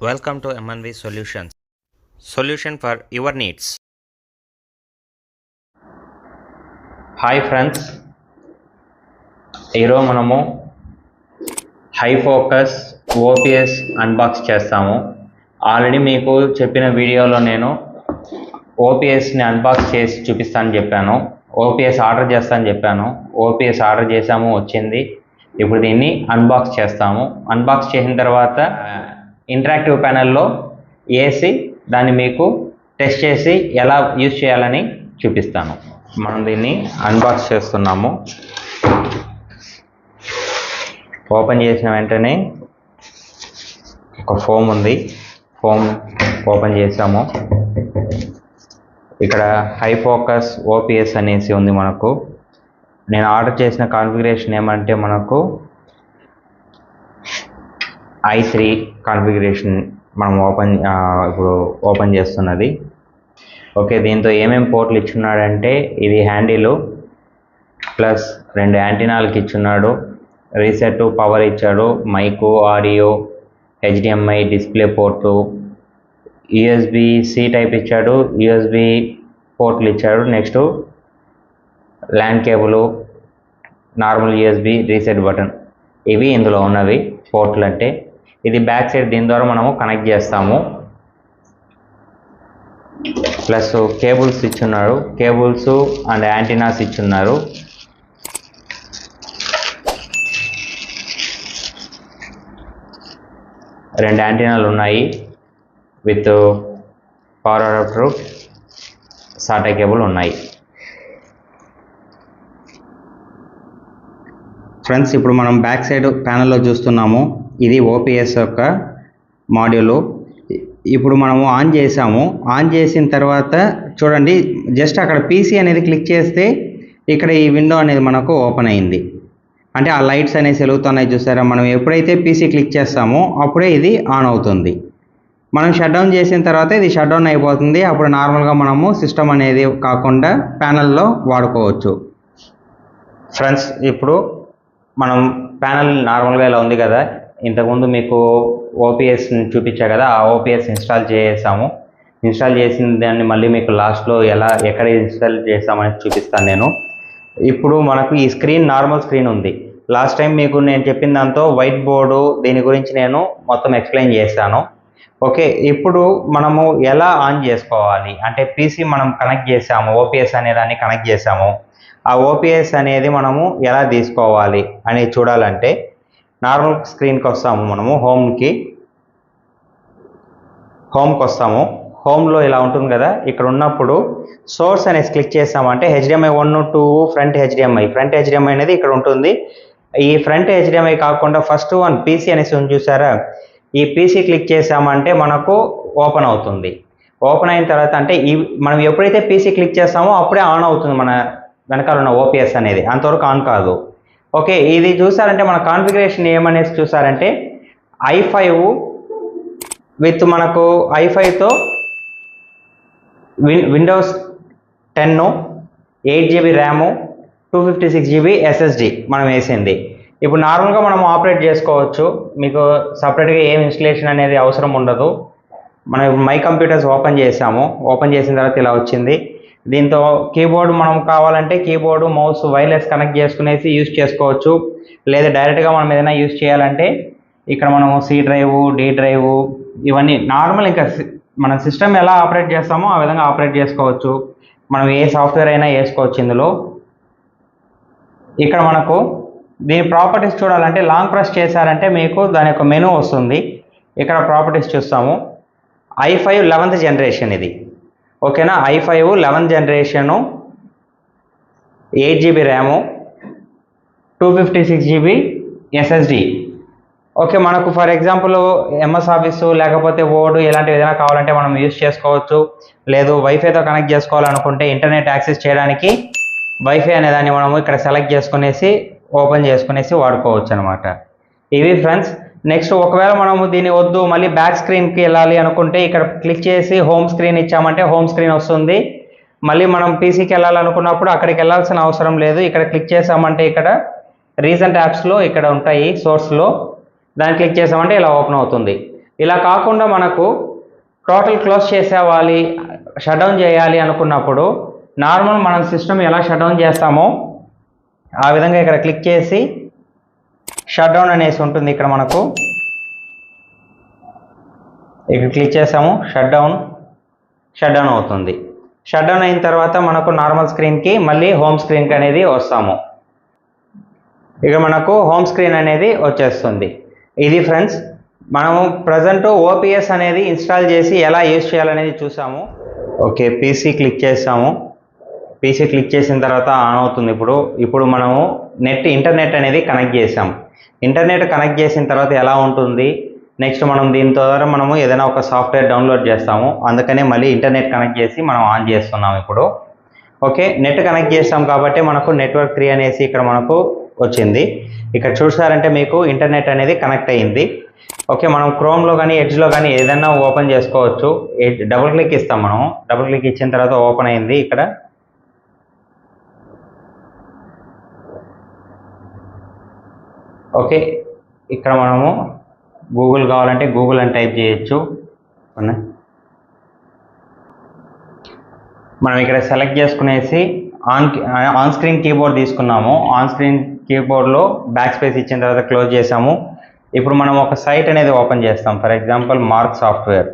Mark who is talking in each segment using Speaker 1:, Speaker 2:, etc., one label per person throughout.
Speaker 1: Welcome to MNV Solutions. Solution for your needs.
Speaker 2: Hi friends, ఈరోజు మనము హైఫోకస్ OPS unbox చేస్తాము. Already మీకు చెప్పిన వీడియోలో నేను ఓపీఎస్ని అన్బాక్స్ చేసి చూపిస్తానని చెప్పాను. ఓపీఎస్ ఆర్డర్ చేస్తానని చెప్పాను. ఓపీఎస్ ఆర్డర్ చేసాము, వచ్చింది. ఇప్పుడు దీన్ని అన్బాక్స్ చేస్తాము. అన్బాక్స్ చేసిన తర్వాత ఇంటరాక్టివ్ ప్యానెల్లో వేసి దాన్ని మీకు టెస్ట్ చేసి ఎలా యూజ్ చేయాలని చూపిస్తాను. మనం దీన్ని అన్బాక్స్ చేస్తున్నాము. ఓపెన్ చేసిన వెంటనే ఒక ఫోమ్ ఉంది. ఫోమ్ ఓపెన్ చేసాము. ఇక్కడ హైఫోకస్ ఓపీఎస్ అనేసి ఉంది. మనకు నేను ఆర్డర్ చేసిన కాన్ఫిగరేషన్ ఏమంటే మనకు i3 కాన్ఫిగరేషన్ మనం ఇప్పుడు ఓపెన్ చేస్తున్నది. ఓకే, దీంతో ఏమేమి పోర్ట్లు ఇచ్చున్నాడంటే ఇది హ్యాండిల్ ప్లస్ 2 యాంటీనాలకి ఇచ్చున్నాడు. రీసెట్, పవర్ ఇచ్చాడు, mic, audio, HDMI display port, USB-C type ఇచ్చాడు, USB పోర్ట్లు ఇచ్చాడు. Next LAN cable, normal USB, reset button, ఇవి ఇందులో ఉన్నవి పోర్ట్లు. అంటే ఇది బ్యాక్ సైడ్, దీని ద్వారా మనము కనెక్ట్ చేస్తాము. ప్లస్ కేబుల్స్ ఇచ్చున్నారు, కేబుల్స్ అండ్ యాంటీనాస్ ఇచ్చున్నారు. రెండు యాంటీనాలు ఉన్నాయి with power adapter, SATA cable ఉన్నాయి. ఫ్రెండ్స్, ఇప్పుడు మనం బ్యాక్ సైడ్ ప్యానెల్లో చూస్తున్నాము. ఇది ఓపీఎస్ యొక్క మాడ్యూలు. ఇప్పుడు మనము ఆన్ చేసాము. ఆన్ చేసిన తర్వాత చూడండి, జస్ట్ అక్కడ పీసీ అనేది క్లిక్ చేస్తే ఇక్కడ ఈ విండో అనేది మనకు ఓపెన్ అయింది. అంటే ఆ లైట్స్ అనేవి వెలుగుతున్నాయి, చూసారా? మనం ఎప్పుడైతే పీసీ క్లిక్ చేస్తామో అప్పుడే ఇది ఆన్ అవుతుంది. మనం షట్ డౌన్ చేసిన తర్వాత ఇది షట్ డౌన్ అయిపోతుంది. అప్పుడు నార్మల్గా మనము సిస్టమ్ అనేది కాకుండా ప్యానెల్లో వాడుకోవచ్చు. ఫ్రెండ్స్, ఇప్పుడు మనం ప్యానెల్ నార్మల్గా ఇలా ఉంది కదా, ఇంతకుముందు మీకు ఓపీఎస్ని చూపించా కదా, ఆ ఓపీఎస్ ఇన్స్టాల్ చేసాము. ఇన్స్టాల్ చేసిన దాన్ని మళ్ళీ మీకు లాస్ట్లో ఎక్కడ ఇన్స్టాల్ చేసామని చూపిస్తాను నేను. ఇప్పుడు మనకు ఈ స్క్రీన్ నార్మల్ స్క్రీన్ ఉంది. లాస్ట్ టైం మీకు నేను చెప్పిన దాంతో వైట్ బోర్డు, దీని గురించి నేను మొత్తం ఎక్స్ప్లెయిన్ చేశాను. ఓకే, ఇప్పుడు మనము ఎలా ఆన్ చేసుకోవాలి అంటే పీసీ మనం కనెక్ట్ చేసాము, ఓపీఎస్ అనే దాన్ని కనెక్ట్ చేసాము. ఆ ఓపీఎస్ అనేది మనము ఎలా తీసుకోవాలి అనేది చూడాలంటే నార్మల్ స్క్రీన్కి వస్తాము. మనము హోమ్కి వస్తాము. హోమ్లో ఇలా ఉంటుంది కదా, ఇక్కడ ఉన్నప్పుడు సోర్స్ అనేసి క్లిక్ చేసామంటే HDMI 1, 2 ఫ్రంట్ HDMI అనేది ఇక్కడ ఉంటుంది. ఈ ఫ్రంట్ HDMI కాకుండా ఫస్ట్ వన్ పీసీ అనేసి ఉంది, చూసారా? ఈ పీసీ క్లిక్ చేసామంటే మనకు ఓపెన్ అవుతుంది. ఓపెన్ అయిన తర్వాత అంటే మనం ఎప్పుడైతే పీసీ క్లిక్ చేస్తామో అప్పుడే ఆన్ అవుతుంది మన వెనకాల ఉన్న ఓపీఎస్ అనేది, అంతవరకు ఆన్ కాదు. ఓకే, ఇది చూసారంటే మన కాన్ఫిగరేషన్ ఏమనేసి చూసారంటే i5 విత్ మనకు i5తో Windows 10, 8GB RAM, 256GB SSD మనం వేసింది. ఇప్పుడు నార్మల్గా మనం ఆపరేట్ చేసుకోవచ్చు. మీకు సపరేట్గా ఏం ఇన్స్టలేషన్ అనేది అవసరం ఉండదు. మనం మై కంప్యూటర్స్ ఓపెన్ చేసాము. ఓపెన్ చేసిన తర్వాత ఇలా వచ్చింది. దీంతో కీబోర్డ్ మనం కావాలంటే కీబోర్డు, మౌస్ వైర్లెస్ కనెక్ట్ చేసుకునేసి యూజ్ చేసుకోవచ్చు. లేదా డైరెక్ట్గా మనం ఏదైనా యూజ్ చేయాలంటే ఇక్కడ మనము C డ్రైవ్, D డ్రైవ్, ఇవన్నీ నార్మల్ ఇంకా మన సిస్టమ్ ఎలా ఆపరేట్ చేస్తామో ఆ విధంగా ఆపరేట్ చేసుకోవచ్చు. మనం ఏ సాఫ్ట్వేర్ అయినా వేసుకోవచ్చు ఇందులో. ఇక్కడ మనకు దీని ప్రాపర్టీస్ చూడాలంటే లాంగ్ ప్రెస్ చేశారంటే మీకు దాని యొక్క మెనూ వస్తుంది. ఇక్కడ ప్రాపర్టీస్ చూస్తాము. i5 11th జనరేషన్ ఇది. ఓకేనా, i5 11th generation, 8GB RAM, 256GB SSD. Okay, మనకు ఫర్ ఎగ్జాంపుల్ MS ఆఫీసు లేకపోతే వర్డ్ ఇలాంటివి ఏదైనా కావాలంటే మనం యూజ్ చేసుకోవచ్చు. లేదు వైఫైతో కనెక్ట్ చేసుకోవాలనుకుంటే ఇంటర్నెట్ యాక్సెస్ చేయడానికి వైఫై అనేదాన్ని మనము ఇక్కడ సెలెక్ట్ చేసుకునేసి ఓపెన్ చేసుకునేసి వాడుకోవచ్చు అనమాట. ఇవి ఫ్రెండ్స్. నెక్స్ట్ ఒకవేళ మనము దీన్ని వద్దు మళ్ళీ బ్యాక్ స్క్రీన్కి వెళ్ళాలి అనుకుంటే ఇక్కడ క్లిక్ చేసి హోమ్ స్క్రీన్ ఇచ్చామంటే హోమ్ స్క్రీన్ వస్తుంది. మళ్ళీ మనం పీసీకి వెళ్ళాలనుకున్నప్పుడు అక్కడికి వెళ్ళాల్సిన అవసరం లేదు. ఇక్కడ క్లిక్ చేసామంటే ఇక్కడ రీసెంట్ యాప్స్లో ఇక్కడ ఉంటాయి సోర్స్లో, దాన్ని క్లిక్ చేసామంటే ఇలా ఓపెన్ అవుతుంది. ఇలా కాకుండా మనకు టోటల్ క్లోజ్ చేసేవాలి, షట్ డౌన్ చేయాలి అనుకున్నప్పుడు నార్మల్ మనం సిస్టమ్ ఎలా షట్ డౌన్ చేస్తామో ఆ విధంగా ఇక్కడ క్లిక్ చేసి షట్ డౌన్ అనేసి ఉంటుంది. ఇక్కడ మనకు ఇక్కడ క్లిక్ చేసాము, షట్ డౌన్ అవుతుంది. షట్ డౌన్ అయిన తర్వాత మనకు నార్మల్ స్క్రీన్కి మళ్ళీ హోమ్ స్క్రీన్కి అనేది వస్తాము. ఇక మనకు హోమ్ స్క్రీన్ అనేది వచ్చేస్తుంది. ఇది ఫ్రెండ్స్, మనము ప్రజెంట్ ఓపీఎస్ అనేది ఇన్స్టాల్ చేసి ఎలా యూజ్ చేయాలనేది చూసాము. ఓకే, పీసీ క్లిక్ చేసాము. పీసీ క్లిక్ చేసిన తర్వాత ఆన్ అవుతుంది. ఇప్పుడు మనము ఇంటర్నెట్ అనేది కనెక్ట్ చేసాం. ఇంటర్నెట్ కనెక్ట్ చేసిన తర్వాత ఎలా ఉంటుంది, నెక్స్ట్ మనం దీని ద్వారా మనము ఏదైనా ఒక సాఫ్ట్వేర్ డౌన్లోడ్ చేస్తాము. అందుకనే మళ్ళీ ఇంటర్నెట్ కనెక్ట్ చేసి మనం ఆన్ చేస్తున్నాం ఇప్పుడు. ఓకే, నెట్ కనెక్ట్ చేస్తాం కాబట్టి మనకు నెట్వర్క్ 3 అనేసి ఇక్కడ మనకు వచ్చింది. ఇక్కడ చూసారంటే మీకు ఇంటర్నెట్ అనేది కనెక్ట్ అయ్యింది. ఓకే, మనం క్రోమ్లో కానీ ఎడ్జ్లో కానీ ఏదైనా ఓపెన్ చేసుకోవచ్చు. డబుల్ క్లిక్ ఇస్తాం. మనం డబుల్ క్లిక్ ఇచ్చిన తర్వాత ఓపెన్ అయింది. ఇక్కడ ఓకే, ఇక్కడ మనము గూగుల్ కావాలంటే గూగుల్ అని టైప్ చేయొచ్చు. మనం ఇక్కడ సెలెక్ట్ చేసుకునేసి ఆన్ స్క్రీన్ కీబోర్డ్ తీసుకున్నాము. ఆన్ స్క్రీన్ కీబోర్డ్లో బ్యాక్ స్పేస్ ఇచ్చిన తర్వాత క్లోజ్ చేసాము. ఇప్పుడు మనం ఒక సైట్ అనేది ఓపెన్ చేస్తాం. For example mark software.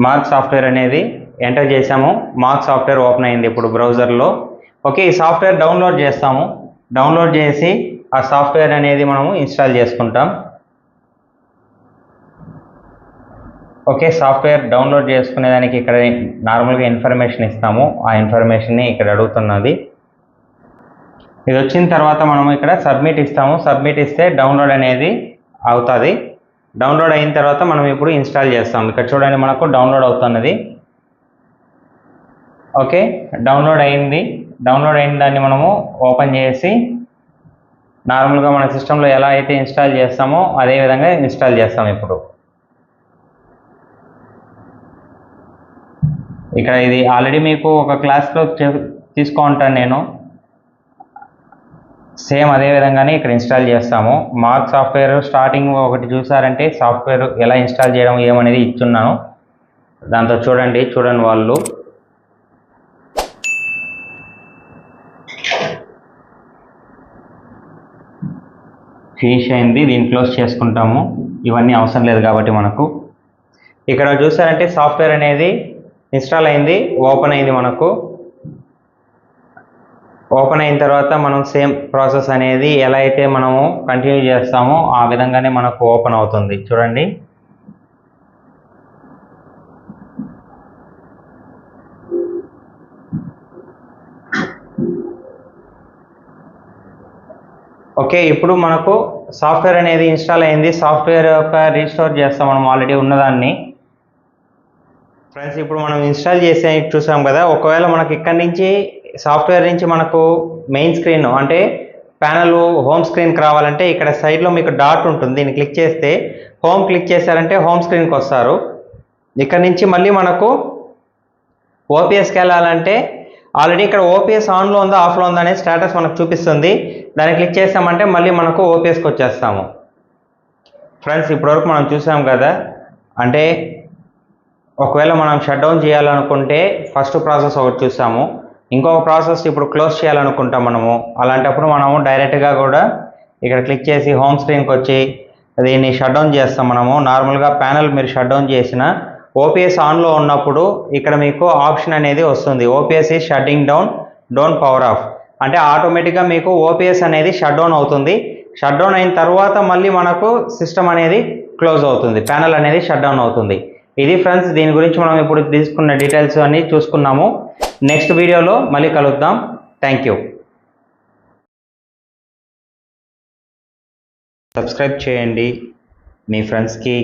Speaker 2: Mark software అనేది ఎంటర్ చేసాము. మార్క్ సాఫ్ట్వేర్ ఓపెన్ అయింది ఇప్పుడు బ్రౌజర్లో. ఓకే, ఈ సాఫ్ట్వేర్ డౌన్లోడ్ చేస్తాము. డౌన్లోడ్ చేసి ఆ సాఫ్ట్వేర్ అనేది మనము ఇన్స్టాల్ చేసుకుంటాం. ఓకే, సాఫ్ట్వేర్ డౌన్లోడ్ చేసుకునేదానికి ఇక్కడ నార్మల్గా ఇన్ఫర్మేషన్ ఇస్తాము. ఆ ఇన్ఫర్మేషన్ని ఇక్కడ అడుగుతున్నది. ఇది వచ్చిన తర్వాత మనము ఇక్కడ సబ్మిట్ ఇస్తాము. సబ్మిట్ ఇస్తే డౌన్లోడ్ అనేది అవుతుంది. డౌన్లోడ్ అయిన తర్వాత మనం ఇప్పుడు ఇన్స్టాల్ చేస్తాం. ఇక్కడ చూడండి మనకు డౌన్లోడ్ అవుతున్నది. ఓకే, డౌన్లోడ్ అయింది. డౌన్లోడ్ అయిన దాన్ని మనము ఓపెన్ చేసి నార్మల్గా మన సిస్టంలో ఎలా అయితే ఇన్స్టాల్ చేస్తామో అదే విధంగా ఇన్స్టాల్ చేస్తాం. ఇప్పుడు ఇక్కడ ఇది ఆల్రెడీ మీకు ఒక క్లాస్లో తీసుకుంటాను నేను. సేమ్ అదే విధంగానే ఇక్కడ ఇన్స్టాల్ చేస్తాము. మార్క్ సాఫ్ట్వేర్ స్టార్టింగ్ ఒకటి చూసారంటే సాఫ్ట్వేర్ ఎలా ఇన్స్టాల్ చేయడం ఏమనేది ఇచ్చున్నాను. దాంతో చూడండి వాళ్ళు ఫినిష్ అయింది. దీన్ని క్లోజ్ చేసుకుంటాము. ఇవన్నీ అవసరం లేదు కాబట్టి మనకు. ఇక్కడ చూసారంటే సాఫ్ట్వేర్ అనేది ఇన్స్టాల్ అయింది, ఓపెన్ అయింది. మనకు ఓపెన్ అయిన తర్వాత మనం సేమ్ ప్రాసెస్ అనేది ఎలా అయితే మనము కంటిన్యూ చేస్తామో ఆ విధంగానే మనకు ఓపెన్ అవుతుంది. చూడండి, ఓకే, ఇప్పుడు మనకు సాఫ్ట్వేర్ అనేది ఇన్స్టాల్ అయింది. సాఫ్ట్వేర్ యొక్క రీస్టోర్ చేస్తాం మనం ఆల్రెడీ ఉన్నదాన్ని. ఫ్రెండ్స్, ఇప్పుడు మనం ఇన్స్టాల్ చేసే చూసాం కదా. ఒకవేళ మనకి ఇక్కడి నుంచి సాఫ్ట్వేర్ నుంచి మనకు మెయిన్ స్క్రీన్ అంటే ప్యానల్ హోమ్ స్క్రీన్కి రావాలంటే ఇక్కడ సైడ్లో మీకు డాట్ ఉంటుంది. దీన్ని క్లిక్ చేస్తే హోమ్ క్లిక్ చేశారంటే హోమ్ స్క్రీన్కి వస్తారు. ఇక్కడ నుంచి మళ్ళీ మనకు ఓపీఎస్కి వెళ్ళాలంటే ఆల్రెడీ ఇక్కడ ఓపీఎస్ ఆన్లో ఉందా ఆఫ్లో ఉందా అనే స్టేటస్ మనకు చూపిస్తుంది. దాన్ని క్లిక్ చేసామంటే మళ్ళీ మనకు ఓపీఎస్కి వచ్చేస్తాము. ఫ్రెండ్స్, ఇప్పటివరకు మనం చూసాం కదా. అంటే ఒకవేళ మనం షట్ డౌన్ చేయాలనుకుంటే ఫస్ట్ ప్రాసెస్ ఒకటి చూసాము. ఇంకొక ప్రాసెస్ ఇప్పుడు క్లోజ్ చేయాలనుకుంటాం మనము. అలాంటప్పుడు మనము డైరెక్ట్గా కూడా ఇక్కడ క్లిక్ చేసి హోమ్ స్క్రీన్కి వచ్చి దీన్ని షట్ డౌన్ చేస్తాం మనము. నార్మల్గా ప్యానల్ మీరు షట్ డౌన్ చేసిన ఓపీఎస్ ఆన్లో ఉన్నప్పుడు ఇక్కడ మీకు ఆప్షన్ అనేది వస్తుంది. OPS is shutting down, don't power of. అంటే ఆటోమేటిక్గా మీకు ఓపీఎస్ అనేది షట్ డౌన్ అవుతుంది. షట్ డౌన్ అయిన తర్వాత మళ్ళీ మనకు సిస్టమ్ అనేది క్లోజ్ అవుతుంది, ప్యానల్ అనేది షట్ డౌన్ అవుతుంది. ఇది ఫ్రెండ్స్, దీని గురించి మనం ఇప్పుడు తీసుకున్న డీటెయిల్స్ అన్ని చూసుకున్నాము. నెక్స్ట్ వీడియోలో మళ్ళీ కలుద్దాం. Thank you. సబ్స్క్రైబ్ చేయండి, మీ ఫ్రెండ్స్కి